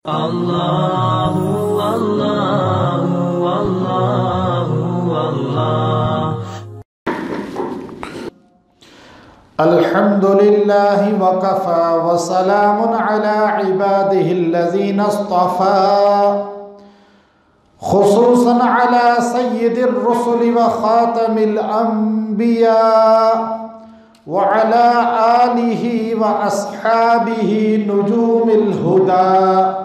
Allahu Allahu Allahu Allah. Alhamdulillahi wa kafa wa salamun ala ibadihi allazina istafa khususan ala sayyidir rusuli wa khatamil anbiya wa ala alihi wa ashabihi nujumil huda.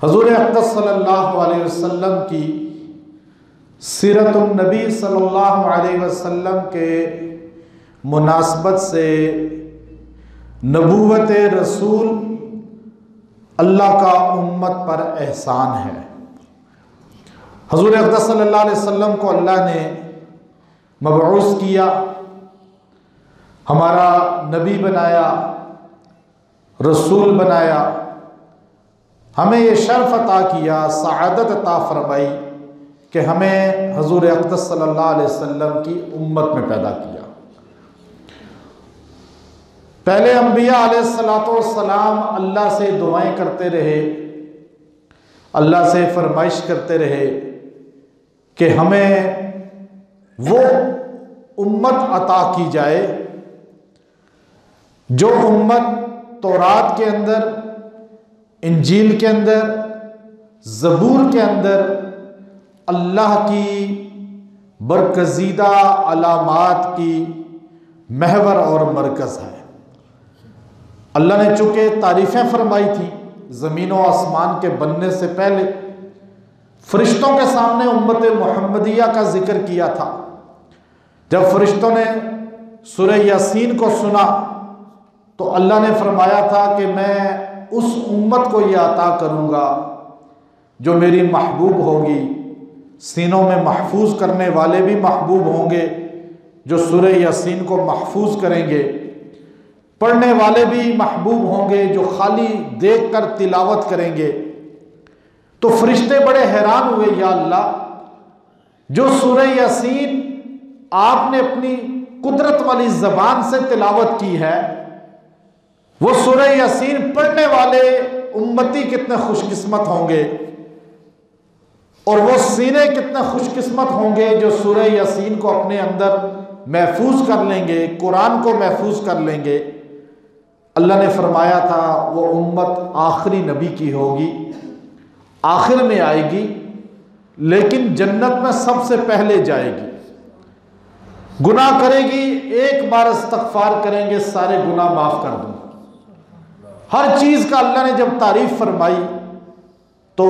हुज़ूर अक़दस सल्लल्लाहु अलैहि वसल्लम की सीरतुन नबी सल्लल्लाहु अलैहि वसल्लम के मुनासबत से नबूवत रसूल अल्लाह का उम्मत पर एहसान है। हुज़ूर अक़दस सल्लल्लाहु अलैहि वसल्लम को अल्लाह ने मबऊस किया, हमारा नबी बनाया, रसूल बनाया, हमें ये शर्फ अता किया, सआदत अता फरमाई कि हमें हुज़ूर अक़दस सल्लल्लाहु अलैहि वसल्लम की उम्मत में पैदा किया। पहले अंबिया अलैहिस्सलाम अल्लाह से दुआएं करते रहे, अल्लाह से फरमाइश करते रहे कि हमें वो उम्मत अता की जाए जो उम्मत तौरात के अंदर, इंजील के अंदर, ज़बूर के अंदर अल्लाह की बरगज़ीदा अलामात की महवर और मरकज़ है। अल्लाह ने चूँकि तारीफ़ें फरमाई थी ज़मीन और आसमान के बनने से पहले, फ़रिश्तों के सामने उम्मत मुहम्मदिया का ज़िक्र किया था। जब फ़रिश्तों ने सूरह यासीन को सुना तो अल्लाह ने फरमाया था कि मैं उस उम्मत को ये अता करूँगा जो मेरी महबूब होगी, सीनों में महफूज करने वाले भी महबूब होंगे जो सूरह यासीन को महफूज करेंगे, पढ़ने वाले भी महबूब होंगे जो खाली देखकर तिलावत करेंगे। तो फरिश्ते बड़े हैरान हुए, या अल्लाह, जो सूरह यासीन आपने अपनी कुदरत वाली ज़बान से तिलावत की है, वो सूरह यासीन पढ़ने वाले उम्मती कितने खुशकिस्मत होंगे, और वो सीने कितने खुशकिस्मत होंगे जो सूरह यासीन को अपने अंदर महफूज कर लेंगे, कुरान को महफूज कर लेंगे। अल्लाह ने फरमाया था वो उम्मत आखिरी नबी की होगी, आखिर में आएगी, लेकिन जन्नत में सबसे पहले जाएगी। गुनाह करेगी, एक बार इस्तग़फ़ार करेंगे, सारे गुनाह माफ़ कर दूंगा। हर चीज़ का अल्लाह ने जब तारीफ़ फरमाई तो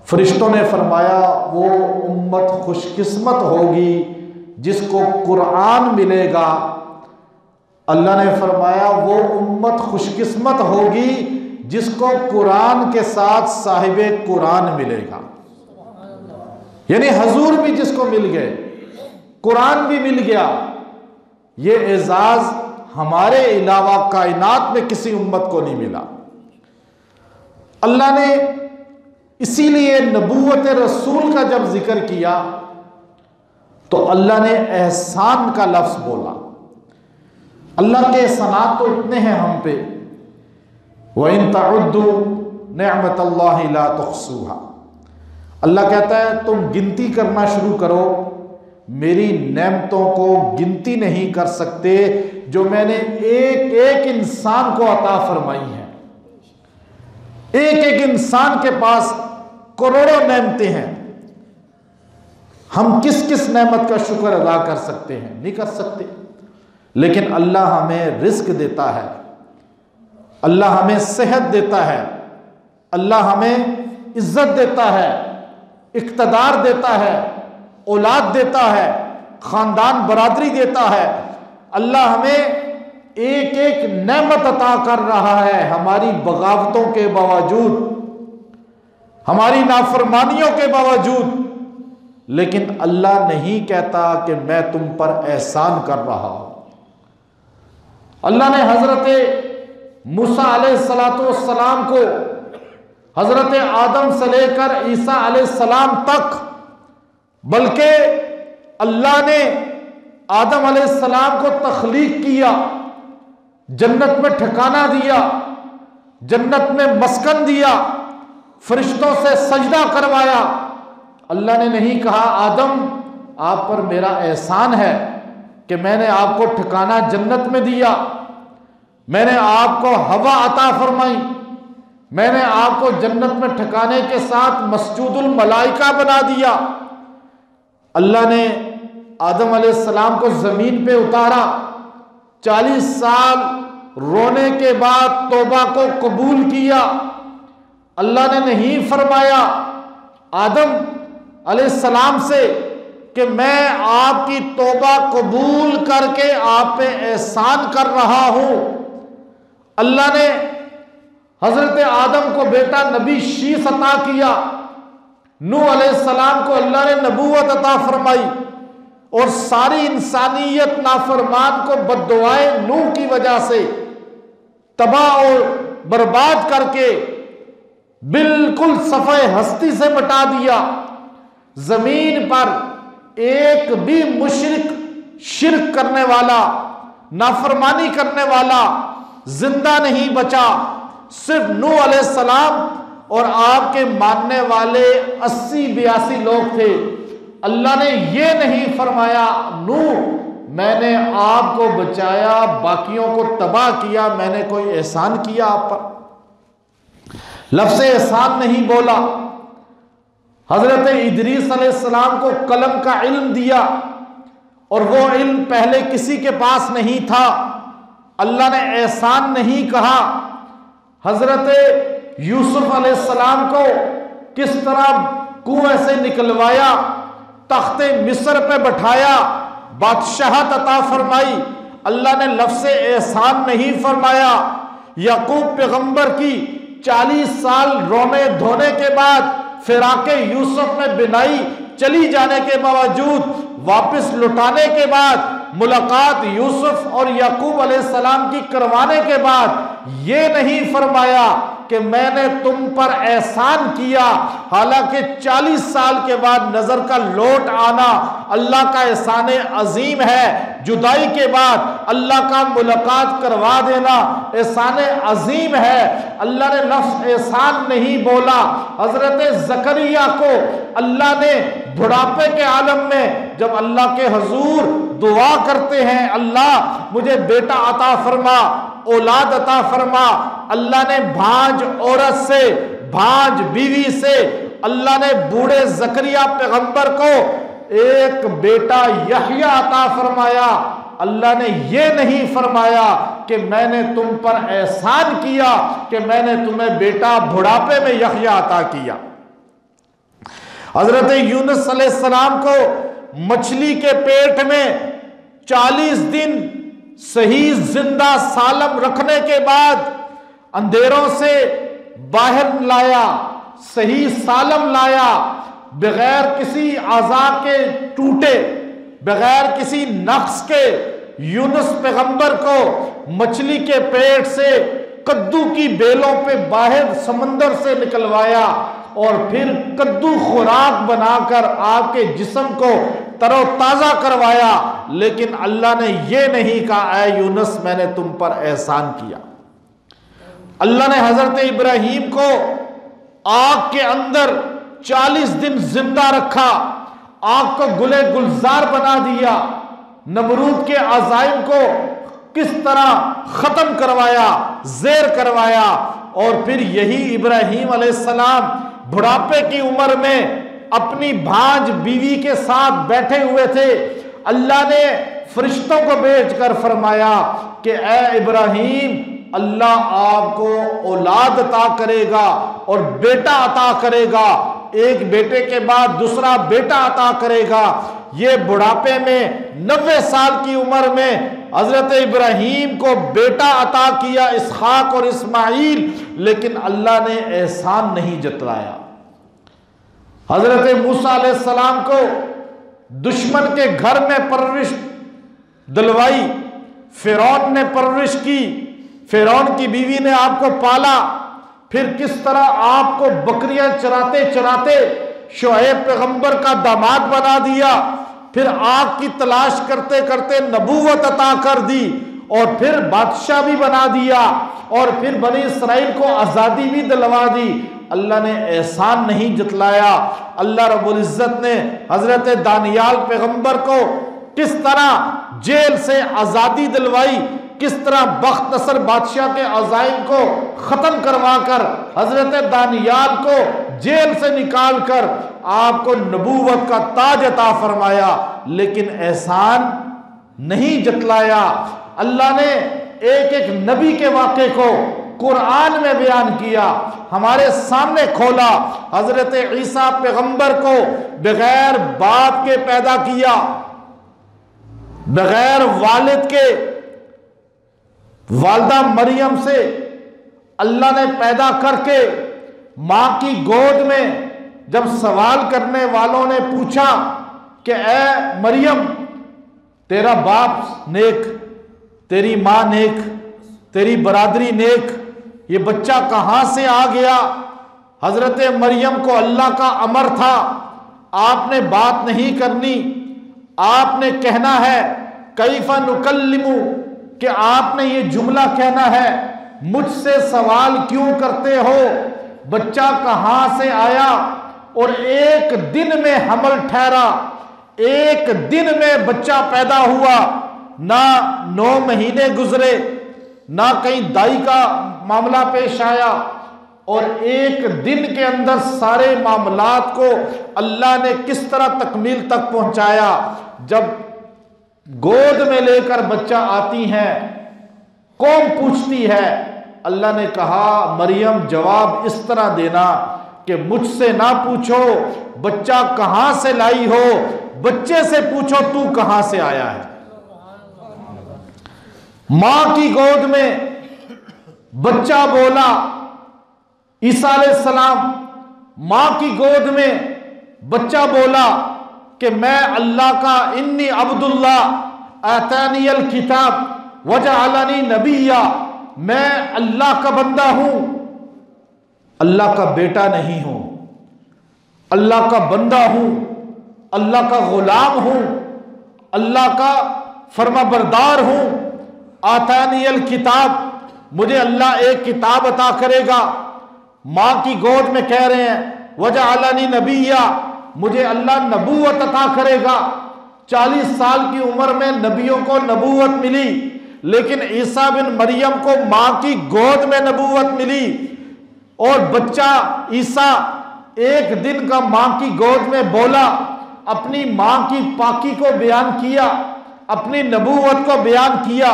फरिश्तों ने फरमाया वो उम्मत खुशकिस्मत होगी जिसको कुरान मिलेगा। अल्लाह ने फरमाया वो उम्मत खुशकिस्मत होगी जिसको कुरान के साथ साहिबे कुरान मिलेगा। यानी हुजूर भी जिसको मिल गए, कुरान भी मिल गया। ये एजाज हमारे अलावा कायनात में किसी उम्मत को नहीं मिला। अल्लाह ने इसीलिए नबूवत रसूल का जब जिक्र किया तो अल्लाह ने एहसान का लफ्ज बोला। अल्लाह के एहसानात तो इतने हैं हम पे, व इन तउद्दू निअमतल्लाहि ला तुहसूहा। अल्लाह कहता है तुम गिनती करना शुरू करो, मेरी नेमतों को गिनती नहीं कर सकते जो मैंने एक एक इंसान को अता फरमाई है। एक एक इंसान के पास करोड़ों नेमतें हैं, हम किस किस नेमत का शुक्र अदा कर सकते हैं? नहीं कर सकते। लेकिन अल्लाह हमें रिस्क देता है, अल्लाह हमें सेहत देता है, अल्लाह हमें इज्जत देता है, इक़्तिदार देता है, औलाद देता है, ख़ानदान बरादरी देता है। अल्लाह हमें एक एक नेमत अता कर रहा है, हमारी बगावतों के बावजूद, हमारी नाफरमानियों के बावजूद। लेकिन अल्लाह नहीं कहता कि मैं तुम पर एहसान कर रहा हूं। अल्लाह ने हजरत मूसा अलैहिस्सलाम को हजरत आदम से लेकर ईसा अलैहिस्सलाम तक, बल्कि अल्लाह ने आदम अलैहिस्सलाम को तख्लीक किया, जन्नत में ठिकाना दिया, जन्नत में मस्कन दिया, फरिश्तों से सजदा करवाया। अल्लाह ने नहीं कहा आदम आप पर मेरा एहसान है कि मैंने आपको ठिकाना जन्नत में दिया, मैंने आपको हवा अता फरमाई, मैंने आपको जन्नत में ठिकाने के साथ मस्जिदुल मलाइका बना दिया। अल्लाह ने आदम अलैहिस्सलाम को जमीन पे उतारा, 40 साल रोने के बाद तौबा को कबूल किया। अल्लाह ने नहीं फरमाया आदम अलैहिस्सलाम से कि मैं आपकी तौबा कबूल करके आप पे एहसान कर रहा हूं। अल्लाह ने हजरत आदम को बेटा नबी शीस अता किया, नूह अलैहिस्सलाम को अल्लाह ने नबूवत अता फरमाई, और सारी इंसानियत नाफरमान को बद्दुआए नूह की वजह से तबाह और बर्बाद करके बिल्कुल सफ़े हस्ती से मिटा दिया। जमीन पर एक भी मुशरिक, शिर्क करने वाला, नाफरमानी करने वाला जिंदा नहीं बचा। सिर्फ नूह अलैहिस्सलाम और आपके मानने वाले 80-82 लोग थे। अल्लाह ने ये नहीं फरमाया नूह मैंने आपको बचाया, बाकियों को तबाह किया, मैंने कोई एहसान किया आप पर? लफ्ज़ एहसान नहीं बोला। हजरत इदरीस अलैहिस्सलाम को कलम का इल्म दिया, और वो इल्म पहले किसी के पास नहीं था। अल्लाह ने एहसान नहीं कहा। हजरत यूसुफ अलैहिस्सलाम को किस तरह कुएं से निकलवाया, तख्ते मिस्र पे बैठाया, बादशाहत अता फरमाई। अल्लाह ने लफ्ज़ एहसान नहीं फरमाया। याकूब पैगंबर की 40 साल रोने धोने के बाद, फिराके यूसुफ में बिनाई चली जाने के बावजूद, वापस लुटाने के बाद, मुलाकात यूसुफ और याकूब अलैहिस्सलाम की करवाने के बाद ये नहीं फरमाया कि मैंने तुम पर एहसान किया। हालांकि 40 साल के बाद नजर का लौट आना अल्लाह का एहसान अजीम है। जुदाई के बाद अल्लाह का मुलाकात करवा देना एहसान अजीम है। अल्लाह ने लफ्ज़ एहसान नहीं बोला। हजरत ज़करिया को अल्लाह ने बुढ़ापे के आलम में जब अल्लाह के हुजूर दुआ करते हैं, अल्लाह मुझे बेटा अता फरमा, औलाद अता फरमा, अल्लाह ने भांज औरत से, भांज बीवी से अल्लाह ने बूढ़े ज़करिया पैगंबर को एक बेटा यहया अता फरमाया। अल्लाह ने ये नहीं फरमाया कि मैंने तुम पर एहसान किया कि मैंने तुम्हें बेटा बुढ़ापे में यहया अता किया। हजरत यूनुस अलैहिस्सलाम को मछली के पेट में 40 दिन सही जिंदा सालम रखने के बाद अंधेरों से बाहर लाया, सही सालम लाया, बगैर किसी आज़ा के टूटे, बगैर किसी नक्स के यूनुस पैगंबर को मछली के पेट से कद्दू की बेलों पे बाहर समंदर से निकलवाया और फिर कद्दू खुराक बनाकर आपके जिस्म को तरोताजा करवाया। लेकिन अल्लाह ने यह नहीं कहा ऐ यूनुस मैंने तुम पर एहसान किया। अल्लाह ने हजरत इब्राहीम को आग के अंदर 40 दिन जिंदा रखा, आग को गुले गुलजार बना दिया, नमरूद के अज़ाइम को किस तरह खत्म करवाया, ज़ेर करवाया। और फिर यही इब्राहीम अलैहिस्सलाम बुढ़ापे की उम्र में अपनी भांज बीवी के साथ बैठे हुए थे। अल्लाह ने फरिश्तों को भेजकर फरमाया कि ए इब्राहीम अल्लाह आपको औलाद अता करेगा और बेटा अता करेगा, एक बेटे के बाद दूसरा बेटा अता करेगा। ये बुढ़ापे में 90 साल की उम्र में हजरत इब्राहीम को बेटा अता किया, इसहाक और इस्माइल, लेकिन अल्लाह ने एहसान नहीं जतलाया। हजरत मूसा अलैहिस्सलाम को दुश्मन के घर में परवरिश दिलवाई, फिरौन ने परवरिश की, फिरौन की बीवी ने आपको पाला, फिर किस तरह आपको बकरियां चराते चराते शुएब पैगंबर का दामाद बना दिया, फिर आग की तलाश करते करते नबूवत अता कर दी, और फिर बादशाह भी बना दिया, और फिर बनी इसराइल को आज़ादी भी दिलवा दी। अल्लाह ने एहसान नहीं जतलाया। अल्लाह रब्बुल इज्जत ने हजरत दानियाल पैगंबर को किस तरह जेल से आज़ादी दिलवाई, किस तरह बख्त नसर बादशाह के अज़ाइम को ख़त्म करवा कर हजरत दानियाल को जेल से निकाल कर आपको नबूवत का ताज अता फरमाया, लेकिन एहसान नहीं जतलाया। अल्लाह ने एक एक नबी के वाक़े को कुरान में बयान किया, हमारे सामने खोला। हजरत ईसा पैगंबर को बगैर बाप के पैदा किया, बगैर वालिद के, वालदा मरियम से अल्लाह ने पैदा करके मां की गोद में जब सवाल करने वालों ने पूछा कि ए मरियम, तेरा बाप नेक, तेरी मां नेक, तेरी बरादरी नेक, ये बच्चा कहां से आ गया? हजरत मरियम को अल्लाह का अमर था, आपने बात नहीं करनी, आपने कहना है कैफा नुकल्लिमु, कि आपने ये जुमला कहना है, मुझसे सवाल क्यों करते हो? बच्चा कहां से आया? और एक दिन में हमल ठहरा, एक दिन में बच्चा पैदा हुआ, ना 9 महीने गुजरे, ना कहीं दाई का मामला पेश आया, और एक दिन के अंदर सारे मामलात को अल्लाह ने किस तरह तकमील तक पहुंचाया। जब गोद में लेकर बच्चा आती हैं, कौन पूछती है? अल्लाह ने कहा मरियम जवाब इस तरह देना कि मुझसे ना पूछो बच्चा कहां से लाई हो, बच्चे से पूछो तू कहां से आया है। मां की गोद में बच्चा बोला, ईसा अलैहिस्सलाम मां की गोद में बच्चा बोला कि मैं अल्लाह का इन्नी अब्दुल्ला आतानियल किताब वजअलनी नबिया, मैं अल्लाह का बंदा हूं, अल्लाह का बेटा नहीं हूं, अल्लाह का बंदा हूं, अल्लाह का गुलाम हूं, अल्लाह का फरमाबरदार हूं। आतानियल किताब, मुझे अल्लाह एक किताब अता करेगा। मां की गोद में कह रहे हैं वजअलनी नबिया, मुझे अल्लाह नबूवत अता करेगा। 40 साल की उम्र में नबियों को नबूवत मिली, लेकिन ईसा बिन मरियम को मां की गोद में नबूवत मिली, और बच्चा ईसा एक दिन का मां की गोद में बोला, अपनी मां की पाकी को बयान किया, अपनी नबूवत को बयान किया।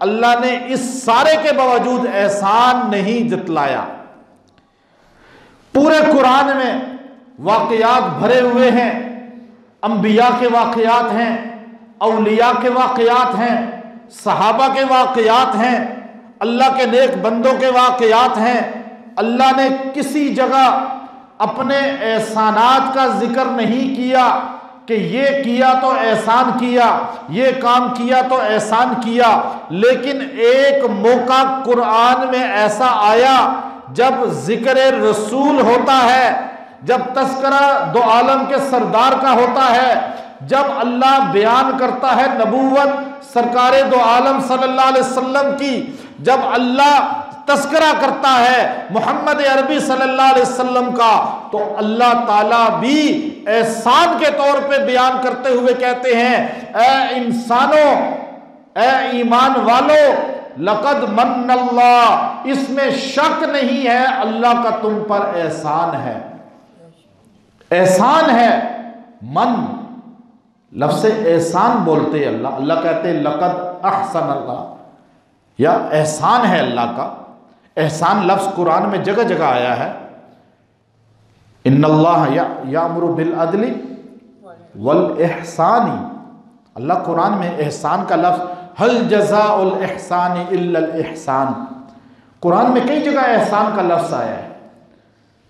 अल्लाह ने इस सारे के बावजूद एहसान नहीं जतलाया। पूरे कुरान में वाकयात भरे हुए हैं, अंबिया के वाकयात हैं, औलिया के वाकयात हैं, सहाबा के वाकयात हैं, अल्लाह के नेक बंदों के वाकयात हैं। अल्लाह ने किसी जगह अपने एहसानात का जिक्र नहीं किया कि ये किया तो एहसान किया, ये काम किया तो एहसान किया, लेकिन एक मौका कुरान में ऐसा आया जब जिक्र रसूल होता है, जब तस्करा दो आलम के सरदार का होता है, जब अल्लाह बयान करता है नबूवत सरकारे दो आलम सल्लल्लाहु अलैहि वसल्लम की, जब अल्लाह तस्करा करता है मोहम्मद अरबी सल्लल्लाहु अलैहि वसल्लम का, तो अल्लाह ताला भी एहसान के तौर पे बयान करते हुए कहते हैं, ए इंसानों, ए ईमान वालों, लक़द मन्नल्लाह, इसमें शक नहीं है अल्लाह का तुम पर एहसान है। एहसान है, मन लफ्ज़ एहसान बोलते अल्लाह, अल्लाह कहते लक़द अहसन अल्लाह, या एहसान है अल्लाह का। एहसान लफ्ज़ कुरान में जगह जगह आया है। इन्नल्लाह यामुरु बिल अदली वल एहसानी, अल्लाह कुरान में एहसान का लफ्ज़ हल जज़ाउल एहसानी इल्लल एहसान, कुरान में कई जगह एहसान का लफ्ज़ आया है,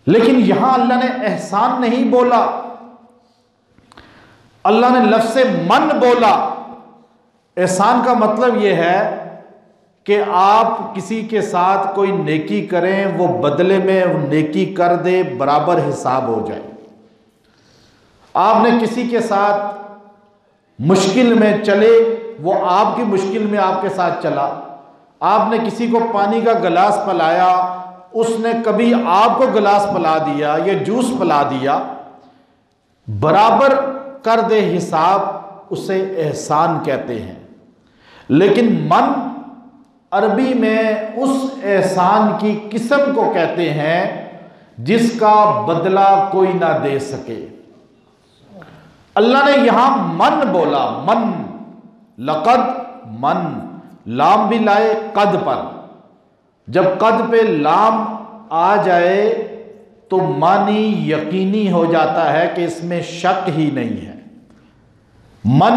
लेकिन यहां अल्लाह ने एहसान नहीं बोला, अल्लाह ने लफ्ज़ मन बोला। एहसान का मतलब यह है कि आप किसी के साथ कोई नेकी करें, वो बदले में नेकी कर दे, बराबर हिसाब हो जाए। आपने किसी के साथ मुश्किल में चले, वो आपकी मुश्किल में आपके साथ चला। आपने किसी को पानी का गिलास पिलाया, उसने कभी आपको गिलास पिला दिया या जूस पिला दिया, बराबर कर दे हिसाब, उसे एहसान कहते हैं। लेकिन मन अरबी में उस एहसान की किस्म को कहते हैं जिसका बदला कोई ना दे सके। अल्लाह ने यहां मन बोला, मन, लक़द, मन, लाम भी लाए कद पर। जब कद पे लाम आ जाए तो मानी यकीनी हो जाता है कि इसमें शक ही नहीं है। मन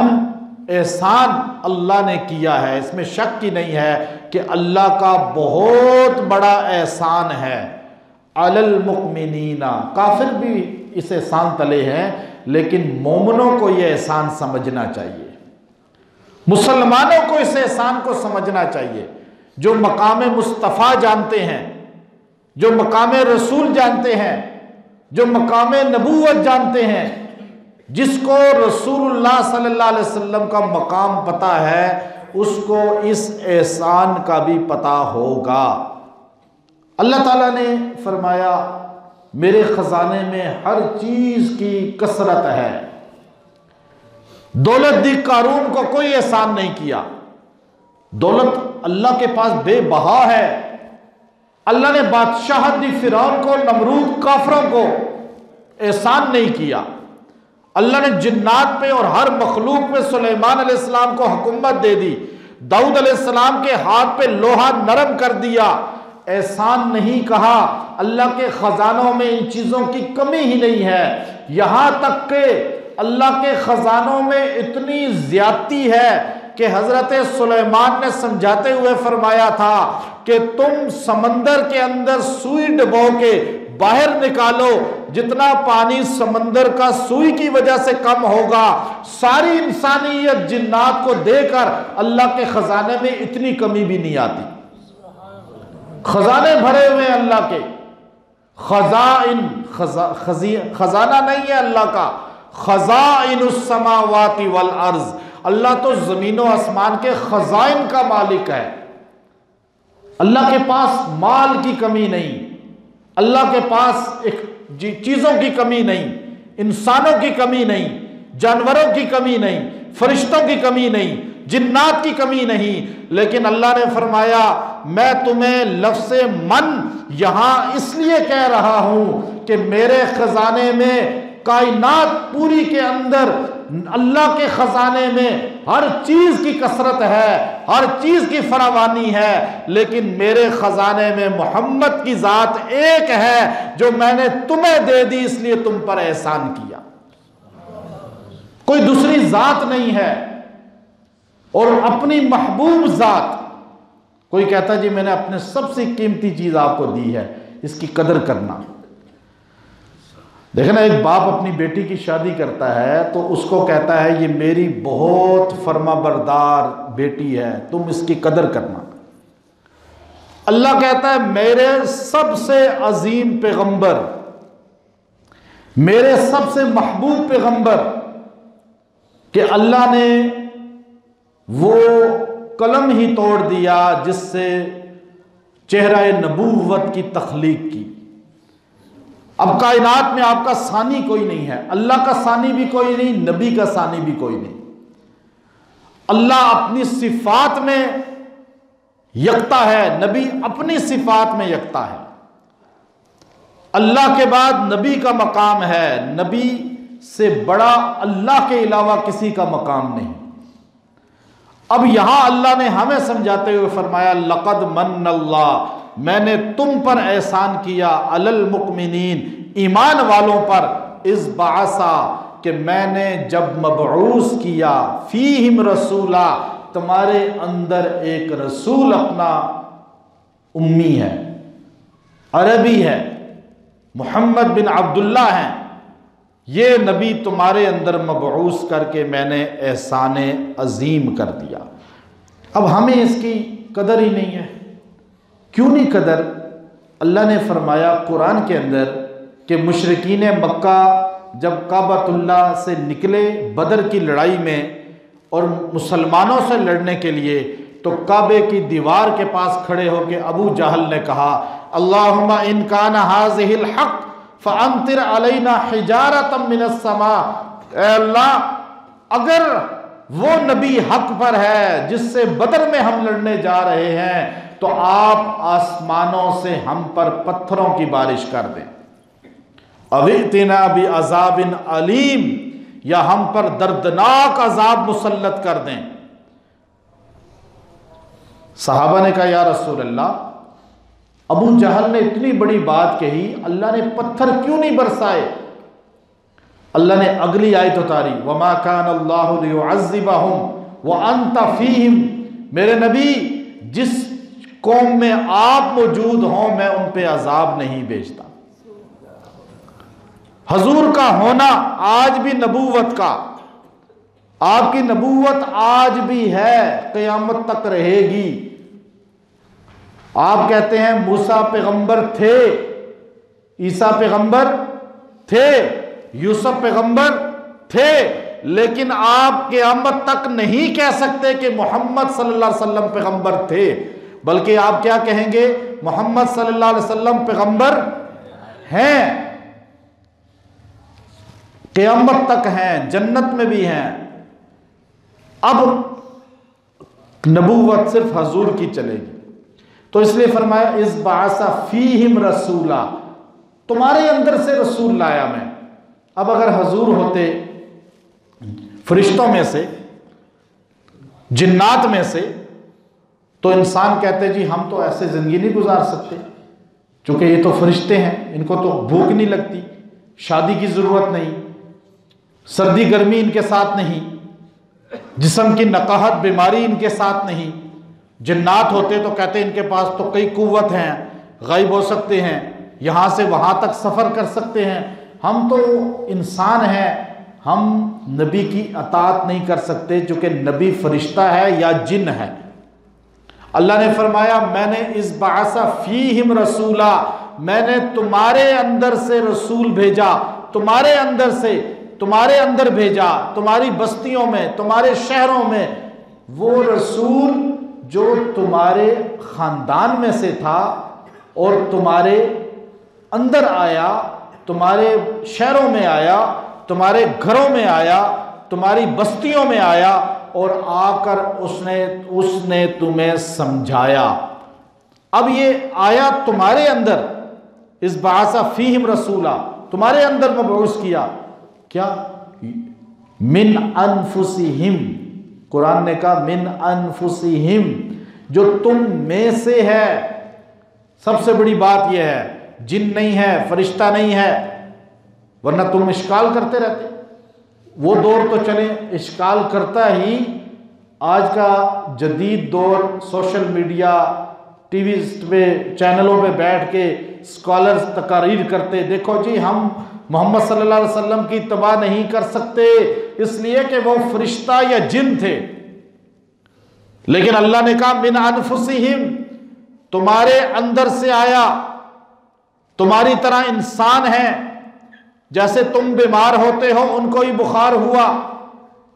एहसान अल्लाह ने किया है, इसमें शक ही नहीं है कि अल्लाह का बहुत बड़ा एहसान है। अलल मुमिनीना, काफिर भी इस एहसान तले हैं, लेकिन मोमिनों को यह एहसान समझना चाहिए, मुसलमानों को इस एहसान को समझना चाहिए। जो मकाम मुस्तफ़ा जानते हैं, जो मकाम रसूल जानते हैं, जो मकाम नबूवत जानते हैं, जिसको रसूलुल्लाह सल्लल्लाहु अलैहि वसल्लम का मकाम पता है, उसको इस एहसान का भी पता होगा। अल्लाह ताला ने फरमाया मेरे खजाने में हर चीज की कसरत है। दौलत दी कारून को कोई एहसान नहीं किया, दौलत अल्लाह के पास बेबहा है। अल्लाह ने बादशाहत दी फिरौन को, नमरूद काफरों को एहसान नहीं किया। अल्लाह ने जिन्नात पे और हर मखलूक पे सुलेमान अलैहिस्सलाम को हुकूमत दे दी, दाऊद अलैहिस्सलाम के हाथ पे लोहा नरम कर दिया। एहसान नहीं कहा। अल्लाह के खजानों में इन चीजों की कमी ही नहीं है। यहां तक के अल्लाह के खजानों में इतनी ज्यादती है कि हजरत सुलेमान ने समझाते हुए फरमाया था कि तुम समंदर के अंदर सुई डुबो के बाहर निकालो, जितना पानी समंदर का सुई की वजह से कम होगा, सारी इंसानियत जिन्नात को देकर अल्लाह के खजाने में इतनी कमी भी नहीं आती। खजाने भरे हुए अल्लाह के, खजाना नहीं है अल्लाह का, खजाइनुस समावाति वल अर्ज। अल्लाह तो जमीनों आसमान के खजाइन का मालिक है। अल्लाह के पास माल की कमी नहीं, अल्लाह के पास एक चीजों की कमी नहीं, इंसानों की कमी नहीं, जानवरों की कमी नहीं, फरिश्तों की कमी नहीं, जिन्नात की कमी नहीं। लेकिन अल्लाह ने फरमाया मैं तुम्हें लफ्ज़ मन यहां इसलिए कह रहा हूं कि मेरे खजाने में, कायनात पूरी के अंदर अल्लाह के खजाने में हर चीज की कसरत है, हर चीज की फरावानी है, लेकिन मेरे खजाने में मोहम्मद की जात एक है जो मैंने तुम्हें दे दी, इसलिए तुम पर एहसान किया। कोई दूसरी जात नहीं है। और अपनी महबूब जात, कोई कहता जी मैंने अपने सबसे कीमती चीज आपको दी है, इसकी कदर करना। देखना, एक बाप अपनी बेटी की शादी करता है तो उसको कहता है ये मेरी बहुत फर्माबरदार बेटी है, तुम इसकी कदर करना। अल्लाह कहता है मेरे सबसे अजीम पैगंबर, मेरे सबसे महबूब पैगंबर, कि अल्लाह ने वो कलम ही तोड़ दिया जिससे चेहरा नबूवत की तख्लीक की। अब कायनात में आपका सानी कोई नहीं है, अल्लाह का सानी भी कोई नहीं, नबी का सानी भी कोई नहीं। अल्लाह अपनी सिफात में यकता है, नबी अपनी सिफात में यकता है। अल्लाह के बाद नबी का मकाम है, नबी से बड़ा अल्लाह के अलावा किसी का मकाम नहीं। अब यहां अल्लाह ने हमें समझाते हुए फरमाया लक़द मन्नल्लाह, मैंने तुम पर एहसान किया, अलल मुमिनीन, ईमान वालों पर, इस बासा, कि मैंने जब मबऊस किया, फीहिम रसूला, तुम्हारे अंदर एक रसूल अपना उम्मी है, अरबी है, मोहम्मद बिन अब्दुल्ला हैं, ये नबी तुम्हारे अंदर मबऊस करके मैंने एहसान अजीम कर दिया। अब हमें इसकी कदर ही नहीं है। क्यों नहीं कदर? अल्लाह ने फरमाया कुरान के अंदर कि मुशरिकीन मक्का जब काबतुल्लाह से निकले बदर की लड़ाई में और मुसलमानों से लड़ने के लिए, तो काबे की दीवार के पास खड़े होकर अबू जहल ने कहा अल्लाहुम्मा इन काना हाज़िहिल हक़ फ़अम्तिर अलैना हिजारतम मिनस समा, ऐ अल्लाह अगर वो नबी हक पर है जिससे बदर में हम लड़ने जा रहे हैं, तो आप आसमानों से हम पर पत्थरों की बारिश कर दें, अवितना भी अजाबिन अलीम, या हम पर दर्दनाक अजाब मुसल्लत कर दें। सहाबा ने कहा या रसूल अल्लाह, अबू जहल ने इतनी बड़ी बात कही, अल्लाह ने पत्थर क्यों नहीं बरसाए? अल्लाह ने अगली आयत उतारी, वमा कान अल्लाहु लियुअज़्ज़िबहुम व अंत फीहिम, मेरे नबी जिस कौम में आप मौजूद हों मैं उन पे अजाब नहीं भेजता। हजूर का होना आज भी नबूवत का, आपकी नबूवत आज भी है, क़यामत तक रहेगी। आप कहते हैं मूसा पैगंबर थे, ईसा पैगंबर थे, यूसुफ पैगंबर थे, लेकिन आप क़यामत तक नहीं कह सकते कि मोहम्मद सल्लल्लाहु अलैहि वसल्लम पैगंबर थे, बल्कि आप क्या कहेंगे? मोहम्मद सल्लल्लाहु अलैहि वसल्लम पैगंबर हैं, क़यामत तक हैं, जन्नत में भी हैं। अब नबूवत सिर्फ हजूर की चलेगी, तो इसलिए फरमाया इस बासा फीहिम रसूला, तुम्हारे अंदर से रसूल लाया मैं। अब अगर हजूर होते फरिश्तों में से, जिन्नात में से, तो इंसान कहते जी हम तो ऐसे जिंदगी नहीं गुजार सकते, क्योंकि ये तो फरिश्ते हैं, इनको तो भूख नहीं लगती, शादी की जरूरत नहीं, सर्दी गर्मी इनके साथ नहीं, जिस्म की नकाहत बीमारी इनके साथ नहीं। जिन्नात होते तो कहते इनके पास तो कई कुव्वत हैं, गायब हो सकते हैं, यहाँ से वहाँ तक सफ़र कर सकते हैं, हम तो इंसान हैं, हम नबी की अतात नहीं कर सकते, चूँकि नबी फरिश्ता है या जिन है। अल्लाह ने फरमाया मैंने इस बासा फीहिम रसूला, मैंने तुम्हारे अंदर से रसूल भेजा, तुम्हारे अंदर से, तुम्हारे अंदर भेजा, तुम्हारी बस्तियों में, तुम्हारे शहरों में, वो रसूल जो तुम्हारे खानदान में से था और तुम्हारे अंदर आया, तुम्हारे शहरों में आया, तुम्हारे घरों में आया, तुम्हारी बस्तियों में आया, और आकर उसने तुम्हें समझाया। अब ये आया तुम्हारे अंदर, इस बासा फीहिम रसूला, तुम्हारे अंदर मबऊस किया, क्या? मिन अनफुसिहिम, कुरान ने कहा मिन अनफुसिहिम, जो तुम में से है। सबसे बड़ी बात यह है, जिन नहीं है, फरिश्ता नहीं है, वरना तुम इश्काल करते रहते। वो दौर तो चले, इश्काल करता ही आज का जदीद दौर, सोशल मीडिया, टीवी पे, चैनलों पे बैठ के स्कॉलर्स तकारीर करते, देखो जी हम मोहम्मद सल्लल्लाहु अलैहि वसल्लम की इत्तबा नहीं कर सकते इसलिए कि वो फरिश्ता या जिन थे। लेकिन अल्लाह ने कहा मिन अनफुसिहिम, तुम्हारे अंदर से आया, तुम्हारी तरह इंसान है। जैसे तुम बीमार होते हो उनको ही बुखार हुआ,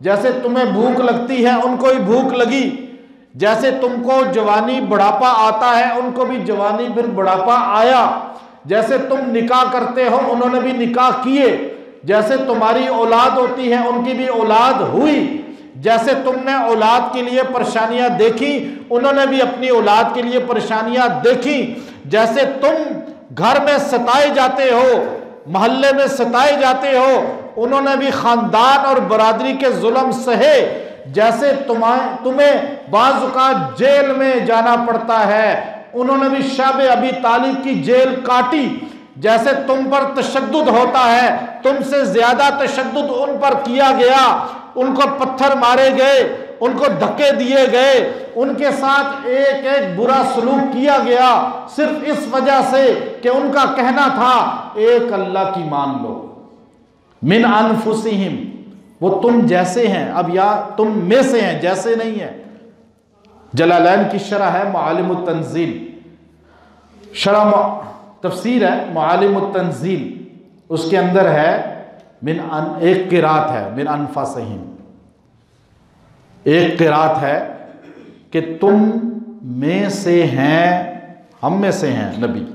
जैसे तुम्हें भूख लगती है उनको ही भूख लगी, जैसे तुमको जवानी बुढ़ापा आता है उनको भी जवानी फिर बुढ़ापा आया, जैसे तुम निकाह करते हो उन्होंने भी निकाह किए, जैसे तुम्हारी औलाद होती है उनकी भी औलाद हुई, जैसे तुमने औलाद के लिए परेशानियां देखी उन्होंने भी अपनी औलाद के लिए परेशानियां देखी, जैसे तुम घर में सताए जाते हो, मोहल्ले में सताए जाते हो, उन्होंने भी खानदान और बरादरी के जुल्म सहे, जैसे तुम्हें बाज़ औक़ात जेल में जाना पड़ता है, उन्होंने भी शब अबी तालिब की जेल काटी। जैसे तुम पर तशद्दुद होता है, तुमसे ज्यादा तशद्दुद उन पर किया गया, उनको पत्थर मारे गए, उनको धक्के दिए गए, उनके साथ एक एक बुरा सलूक किया गया, सिर्फ इस वजह से कि उनका कहना था एक अल्लाह की मान लो। मिन अनफुसिहिम, वो तुम जैसे हैं। अब या तुम में से हैं, जैसे नहीं है। जलालैन की शरह है मुआलिमुत तंजील, शरह तफसीर है मुआलिमुत तंजील, उसके अंदर है एक किरात है मिन अनफुसिहिम, एक किरात है कि तुम में से हैं, हम में से हैं नबी,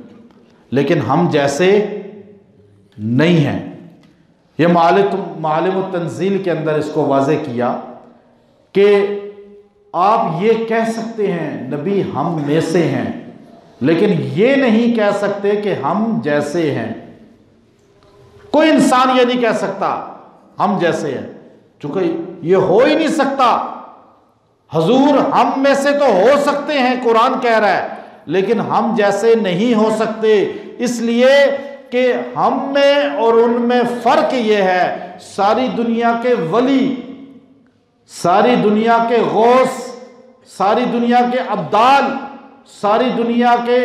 लेकिन हम जैसे नहीं हैं। ये मुआलिमुत तंजील के अंदर इसको वाज़े किया कि आप ये कह सकते हैं नबी हम में से हैं, लेकिन ये नहीं कह सकते कि हम जैसे हैं। कोई इंसान ये नहीं कह सकता हम जैसे हैं, चूंकि ये हो ही नहीं सकता। हजूर हम में से तो हो सकते हैं, कुरान कह रहा है, लेकिन हम जैसे नहीं हो सकते, इसलिए कि हम में और उनमें फर्क ये है, सारी दुनिया के वली, सारी दुनिया के गौस, सारी दुनिया के अब्दाल, सारी दुनिया के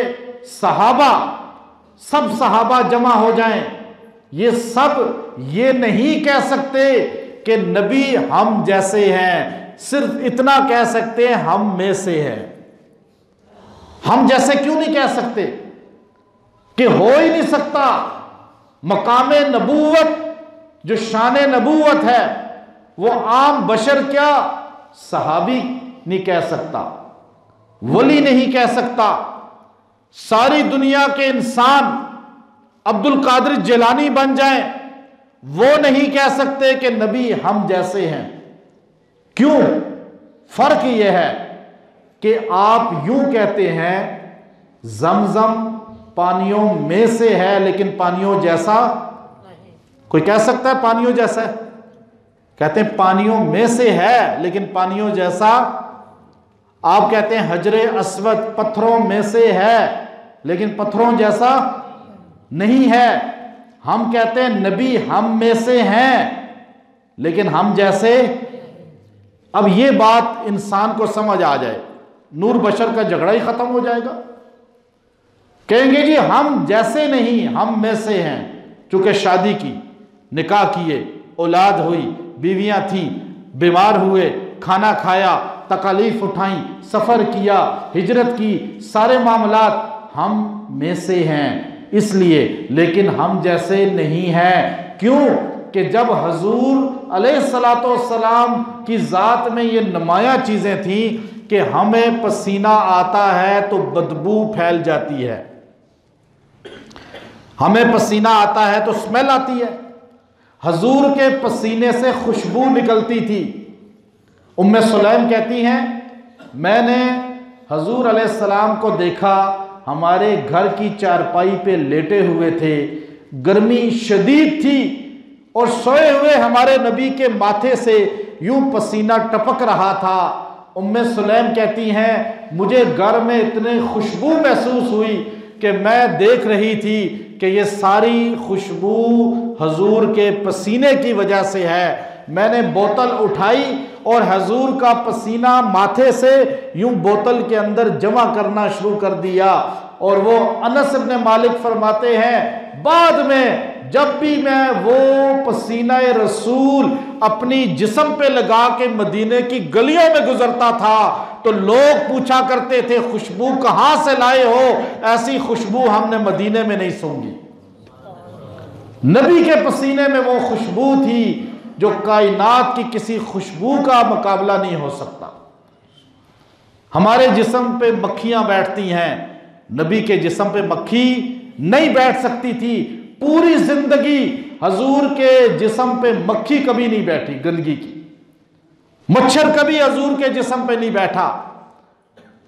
सहाबा, सब सहाबा जमा हो जाएं, ये सब ये नहीं कह सकते कि नबी हम जैसे हैं, सिर्फ इतना कह सकते हैं हम में से हैं। हम जैसे क्यों नहीं कह सकते कि हो ही नहीं सकता। मकामे नबूवत, जो शान नबूवत है, वो आम बशर क्या सहाबी नहीं कह सकता, वली नहीं कह सकता। सारी दुनिया के इंसान अब्दुल कादिर जिलानी बन जाएं, वो नहीं कह सकते कि नबी हम जैसे हैं। क्यों? फर्क यह है कि आप यूं कहते हैं जमजम पानियों में से है, लेकिन पानियों जैसा नहीं। कोई कह सकता है पानियों जैसा है? कहते हैं पानियों में से है, लेकिन पानियों जैसा। आप कहते हैं हजरे अस्वद पत्थरों में से है, लेकिन पत्थरों जैसा नहीं है। हम कहते हैं नबी हम में से हैं, लेकिन हम जैसे। अब ये बात इंसान को समझ आ जाए, नूर बशर का झगड़ा ही खत्म हो जाएगा। कहेंगे जी हम जैसे नहीं, हम में से हैं। चूंकि शादी की, निकाह किए, औलाद हुई, बीवियां थी, बीमार हुए, खाना खाया, तकालीफ उठाई, सफर किया, हिजरत की, सारे मामलात हम में से हैं इसलिए, लेकिन हम जैसे नहीं हैं। क्यों? कि जब हजूर अलैहिस्सलाम की ज़ात में ये नुमाया चीज़ें थी कि हमें पसीना आता है तो बदबू फैल जाती है, हमें पसीना आता है तो स्मेल आती है। हजूर के पसीने से खुशबू निकलती थी। उम्मे सुलैम कहती हैं मैंने हजूर अलैहिस्सलाम को देखा, हमारे घर की चारपाई पे लेटे हुए थे, गर्मी शदीद थी और सोए हुए हमारे नबी के माथे से यूं पसीना टपक रहा था। उम्मे सुलैम कहती हैं मुझे घर में इतनी खुशबू महसूस हुई कि मैं देख रही थी कि ये सारी खुशबू हजूर के पसीने की वजह से है। मैंने बोतल उठाई और हजूर का पसीना माथे से यूं बोतल के अंदर जमा करना शुरू कर दिया। और वो अनस इब्न मालिक फरमाते हैं बाद में जब भी मैं वो पसीना रसूल अपनी जिस्म पे लगा के मदीने की गलियों में गुजरता था तो लोग पूछा करते थे खुशबू कहां से लाए हो, ऐसी खुशबू हमने मदीने में नहीं सूंघी। नबी के पसीने में वो खुशबू थी जो कायनात की किसी खुशबू का मुकाबला नहीं हो सकता। हमारे जिस्म पे मक्खियां बैठती हैं, नबी के जिस्म पे मक्खी नहीं बैठ सकती थी। पूरी जिंदगी हजूर के जिस्म पे मक्खी कभी नहीं बैठी, गंदगी की मच्छर कभी हजूर के जिस्म पे नहीं बैठा।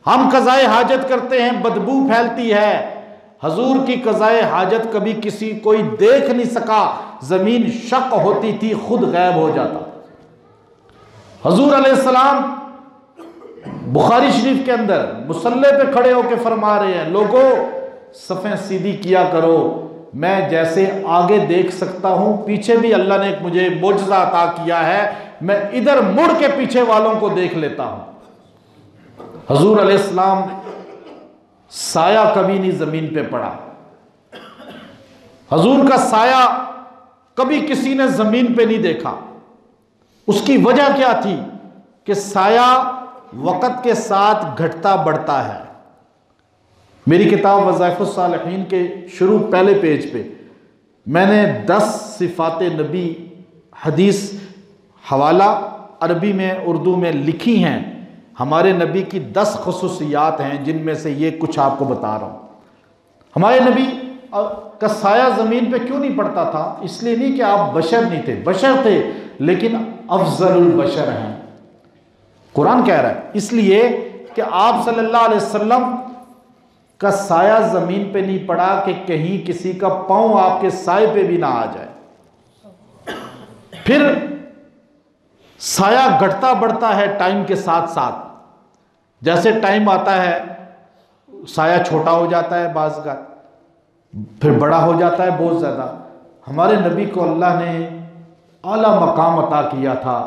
हम कज़ाए हाजत करते हैं, बदबू फैलती है। हजूर की कज़ाए हाजत कभी किसी कोई देख नहीं सका, जमीन शक होती थी, खुद गायब हो जाता। हजूर अलैहिस्सलाम बुखारी शरीफ के अंदर मुसल्ले पे खड़े होकर फरमा रहे हैं, लोगों सफ़ें सीधी किया करो, मैं जैसे आगे देख सकता हूं पीछे भी अल्लाह ने एक मुझे मोजज़ा अता किया है, मैं इधर मुड़ के पीछे वालों को देख लेता हूं। हजूर अलैहिस्सलाम साया कभी नहीं जमीन पे पड़ा, हजूर का साया कभी किसी ने जमीन पे नहीं देखा। उसकी वजह क्या थी कि साया वक़्त के साथ घटता बढ़ता है। मेरी किताब वज़ाइफ़ुस सालिहीन के शुरू पहले पेज पे मैंने 10 सिफ़ात नबी हदीस हवाला अरबी में उर्दू में लिखी हैं। हमारे नबी की 10 ख़ुसूसियात हैं जिनमें से ये कुछ आपको बता रहा हूँ। हमारे नबी का साया ज़मीन पे क्यों नहीं पड़ता था? इसलिए नहीं कि आप बशर नहीं थे, बशर थे लेकिन अफजलुल बशर हैं, कुरान कह रहा है। इसलिए कि आप सल्लल्लाहु अलैहि वसल्लम का साया ज़मीन पे नहीं पड़ा कि कहीं किसी का पाँव आपके साए पे भी ना आ जाए। फिर साया घटता बढ़ता है टाइम के साथ साथ, जैसे टाइम आता है साया छोटा हो जाता है बाज़ का, फिर बड़ा हो जाता है बहुत ज़्यादा। हमारे नबी को अल्लाह ने आला मकाम अता किया था।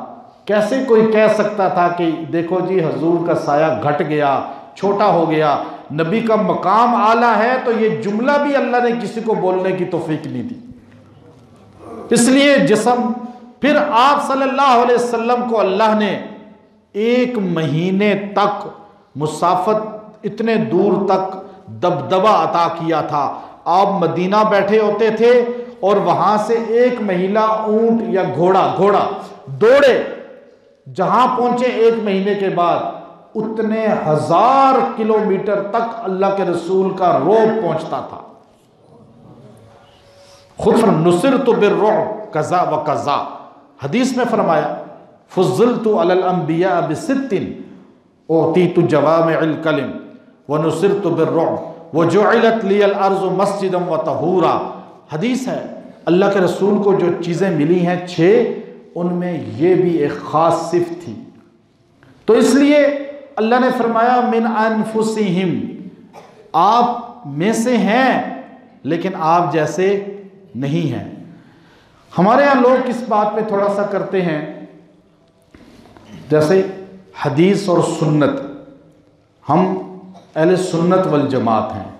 कैसे कोई कह सकता था कि देखो जी हजूर का साया घट गया, छोटा हो गया, नबी का मकाम आला है, तो ये जुमला भी अल्लाह ने किसी को बोलने की तौफीक नहीं दी। इसलिए जिस्म, फिर आप सल्लल्लाहु अलैहि वसल्लम को अल्लाह ने 1 महीने तक मुसाफत, इतने दूर तक दबदबा अता किया था। आप मदीना बैठे होते थे और वहां से एक महिला ऊंट या घोड़ा दौड़े, जहां पहुंचे 1 महीने के बाद उतने 1000 किलोमीटर तक अल्लाह के रसूल का रोब पहुंचता था। खुद नुसिरतु बिर्रुअब कज़ा व कज़ा, हदीस में फरमाया फुज़्ज़िलतु अलल अंबिया बिसित्तिन उतीतु जवामिउल कलिम व नुसिरतु बिर्रुअब व जुइलत लियल अर्ज़ु मस्जिदन व तहूरा। हदीस है, अल्लाह के रसूल को जो चीज़ें मिली हैं 6, उनमें ये भी एक ख़ास सिफ़त थी। तो इसलिए अल्लाह ने फरमाया मिन अनफुसिहिम, आप में से हैं लेकिन आप जैसे नहीं हैं। हमारे यहाँ लोग किस बात पे थोड़ा सा करते हैं, जैसे हदीस और सुन्नत, हम अहले सुन्नत वल जमात हैं,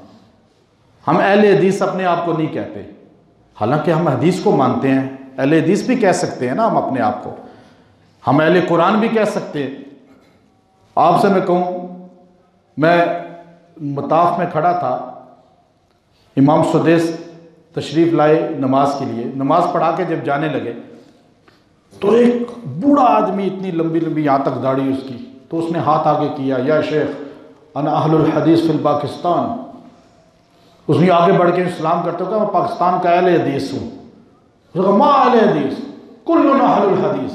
हम अहले हदीस अपने आप को नहीं कहते, हालांकि हम हदीस को मानते हैं। अहले हदीस भी कह सकते हैं ना हम अपने आप को, हम अहले कुरान भी कह सकते हैं। आपसे मैं कहूँ, मैं मताफ में खड़ा था, इमाम सुदेस तशरीफ़ लाए नमाज के लिए, नमाज पढ़ा के जब जाने लगे तो एक बूढ़ा आदमी, इतनी लंबी लंबी यहाँ तक दाढ़ी उसकी, तो उसने हाथ आगे किया, या शेख अना अहलुल हदीस फिल पाकिस्तान। उसने आगे बढ़ के इस्लाम करते हुए मैं पाकिस्तान का अहले हदीस हूँ। उसने कहा मा अहले हदीस कुल्लुना अहलुल हदीस।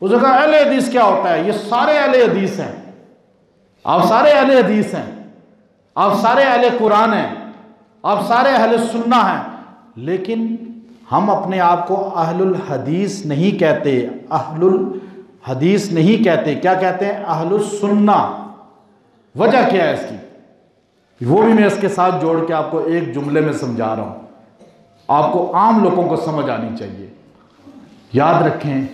उसने कहा अहले हदीस क्या होता है? ये सारे अहले हदीस हैं, आप सारे अहले हदीस हैं, आप सारे अहले कुरान हैं, आप सारे अहले सुन्ना हैं, लेकिन हम अपने आप को अहलुल हदीस नहीं कहते, अहलुल हदीस नहीं कहते, क्या कहते हैं? अहलुल सुन्ना। वजह क्या है इसकी, वो भी मैं इसके साथ जोड़ के आपको एक जुमले में समझा रहा हूं, आपको आम लोगों को समझ आनी चाहिए। याद रखें,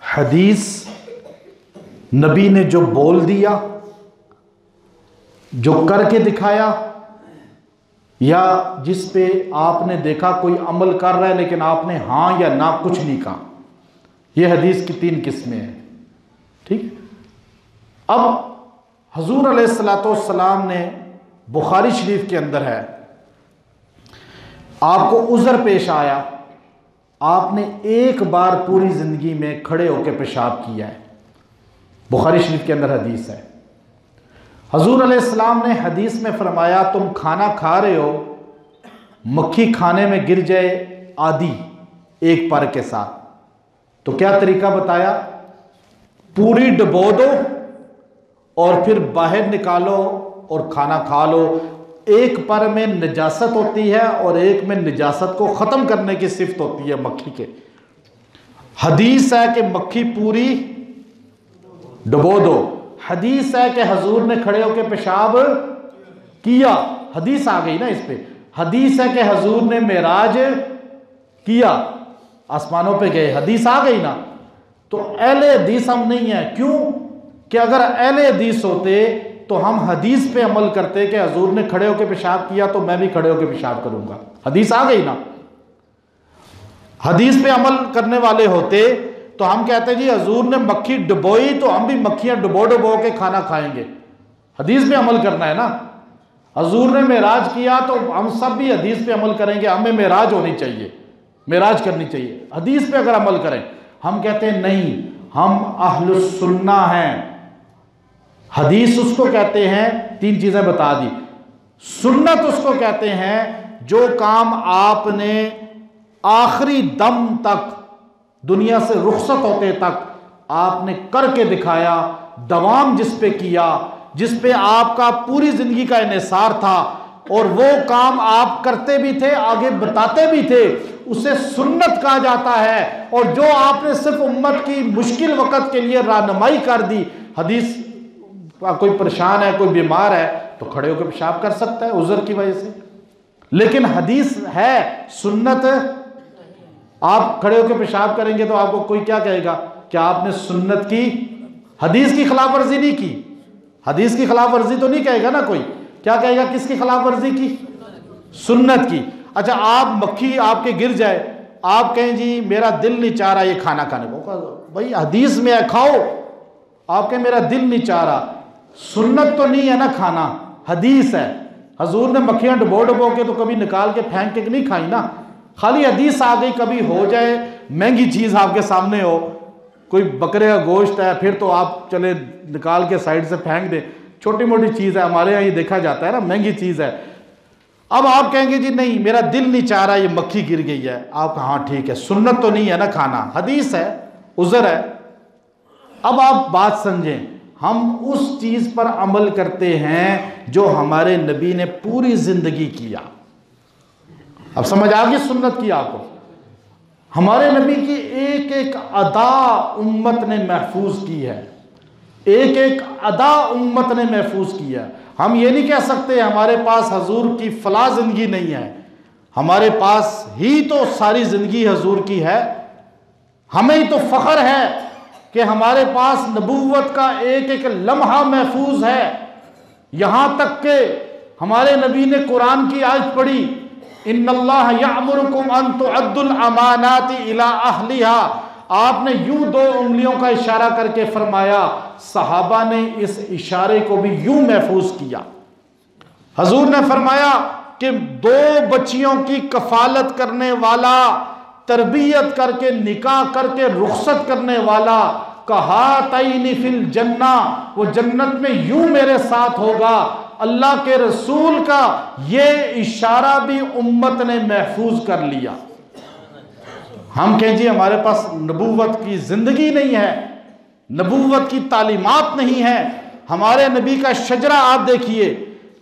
हदीस नबी ने जो बोल दिया, जो करके दिखाया, या जिस पे आपने देखा कोई अमल कर रहा है लेकिन आपने हाँ या ना कुछ नहीं कहा, यह हदीस की 3 किस्में हैं। ठीक। अब हजूर अलैहिस्सलाम ने, बुखारी शरीफ के अंदर है, आपको उज़र पेश आया, आपने एक बार पूरी जिंदगी में खड़े होकर पेशाब किया है, बुखारी शरीफ के अंदर हदीस है। हजूर अलैहिस्सलाम ने हदीस में फरमाया, तुम खाना खा रहे हो, मक्खी खाने में गिर जाए आधी एक पर के साथ, तो क्या तरीका बताया? पूरी डुबो दो और फिर बाहर निकालो और खाना खा लो। एक पर में निजासत होती है और एक में निजासत को ख़त्म करने की सिफत होती है मक्खी के। हदीस है कि मक्खी पूरी डुबो दो। हदीस है कि हजूर ने खड़े होकर पेशाब किया, हदीस आ गई ना इस पे। हदीस है कि हजूर ने मेराज किया, आसमानों पे गए, हदीस आ गई ना। तो अहले हदीस हम नहीं है। क्यों? कि अगर अहले हदीस होते तो हम हदीस पे अमल करते कि हजूर ने खड़े होकर पेशाब किया तो मैं भी खड़े होकर पेशाब करूंगा, हदीस आ गई ना। हदीस पे अमल करने वाले होते तो हम कहते जी हजूर ने मक्खी डुबोई तो हम भी मक्खियां डुबो डुबो के खाना खाएंगे, हदीस पे अमल करना है ना। हजूर ने मेराज किया तो हम सब भी हदीस पे अमल करेंगे, हमें मेराज होनी चाहिए, मेराज करनी चाहिए, हदीस पे अगर अमल करें। हम कहते हैं नहीं, हम अहलुस सुन्ना हैं। हदीस उसको कहते हैं, तीन चीजें बता दी। सुन्नत उसको कहते हैं जो काम आपने आखिरी दम तक, दुनिया से रुखसत होते तक आपने करके दिखाया, दवाम जिस पे किया, जिस पे आपका पूरी जिंदगी का इन्हिसार था और वो काम आप करते भी थे, आगे बताते भी थे, उसे सुन्नत कहा जाता है। और जो आपने सिर्फ उम्मत की मुश्किल वक़्त के लिए रहनुमाई कर दी। हदीस, कोई परेशान है, कोई बीमार है तो खड़े होकर पेशाब कर सकता है उज़र की वजह से, लेकिन हदीस है सुन्नत। आप खड़े होकर पेशाब करेंगे तो आपको कोई क्या कहेगा कि आपने सुन्नत की, हदीस की खिलाफ वर्जी नहीं की। हदीस की खिलाफ वर्जी तो नहीं कहेगा ना कोई, क्या कहेगा? किसकी खिलाफ वर्जी की? सुन्नत की। अच्छा, आप मक्खी आपके गिर जाए, आप कहें जी मेरा दिल नहीं चाह रहा ये खाना खाने को, भाई हदीस में है खाओ, आप कहें मेरा दिल नहीं चाह रहा, सुन्नत तो नहीं है ना खाना, हदीस है। हजूर ने मक्खियां डुबो डुबो के तो कभी निकाल के फेंक के नहीं खाई ना, खाली हदीस आ गई। कभी हो जाए महंगी चीज आपके सामने हो, कोई बकरे का गोश्त है, फिर तो आप चले निकाल के साइड से फेंक दे, छोटी मोटी चीज है, हमारे यहाँ ये देखा जाता है ना, महंगी चीज है। अब आप कहेंगे जी नहीं मेरा दिल नहीं चाह रहा ये मक्खी गिर गई है, आप हाँ ठीक है, सुन्नत तो नहीं है ना खाना, हदीस है, उज़र है। अब आप बात समझें, हम उस चीज पर अमल करते हैं जो हमारे नबी ने पूरी जिंदगी किया। अब समझ आ गई सुन्नत की आपको? हमारे नबी की एक एक अदा उम्मत ने महफूज की है, एक एक अदा उम्मत ने महफूज किया। हम ये नहीं कह सकते हमारे पास हजूर की फला जिंदगी नहीं है, हमारे पास ही तो सारी जिंदगी हजूर की है। हमें ही तो फख्र है कि हमारे पास नबूवत का एक एक लम्हा महफूज है। यहां तक के हमारे नबी ने कुरान की आयत पढ़ी, इन्नल्लाह यअमुरुकुम अन तुअद्दुल अमानाति इला अहलिहा। आपने यूं दो उंगलियों का इशारा करके फरमाया, सहाबा ने इस इशारे को भी यूं महफूज किया। हजूर ने फरमाया कि दो बच्चियों की कफालत करने वाला, तरबियत करके निकाह करके रुखसत करने वाला, कहा तईनी फिल जन्ना, वो जन्नत में यूं मेरे साथ होगा। अल्लाह के रसूल का ये इशारा भी उम्मत ने महफूज कर लिया। हम कहें जी हमारे पास नबूवत की जिंदगी नहीं है, नबूवत की तालीमात नहीं है। हमारे नबी का शजरा आप देखिए,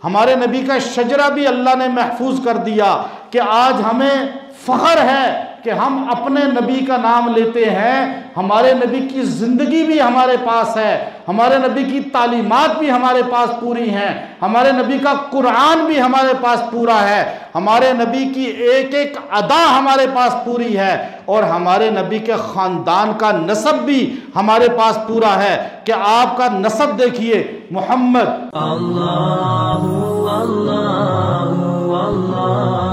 हमारे नबी का शजरा भी अल्लाह ने महफूज कर दिया कि आज हमें फख्र है कि हम अपने नबी का नाम लेते हैं। हमारे नबी की जिंदगी भी हमारे पास है, हमारे नबी की तालीमात भी हमारे पास पूरी हैं, हमारे नबी का कुरान भी हमारे पास पूरा है, हमारे नबी की एक एक अदा हमारे पास पूरी है, और हमारे नबी के ख़ानदान का नसब भी हमारे पास पूरा है। कि आपका नसब देखिए, मोहम्मद। अल्लाहु अल्लाहु अल्लाह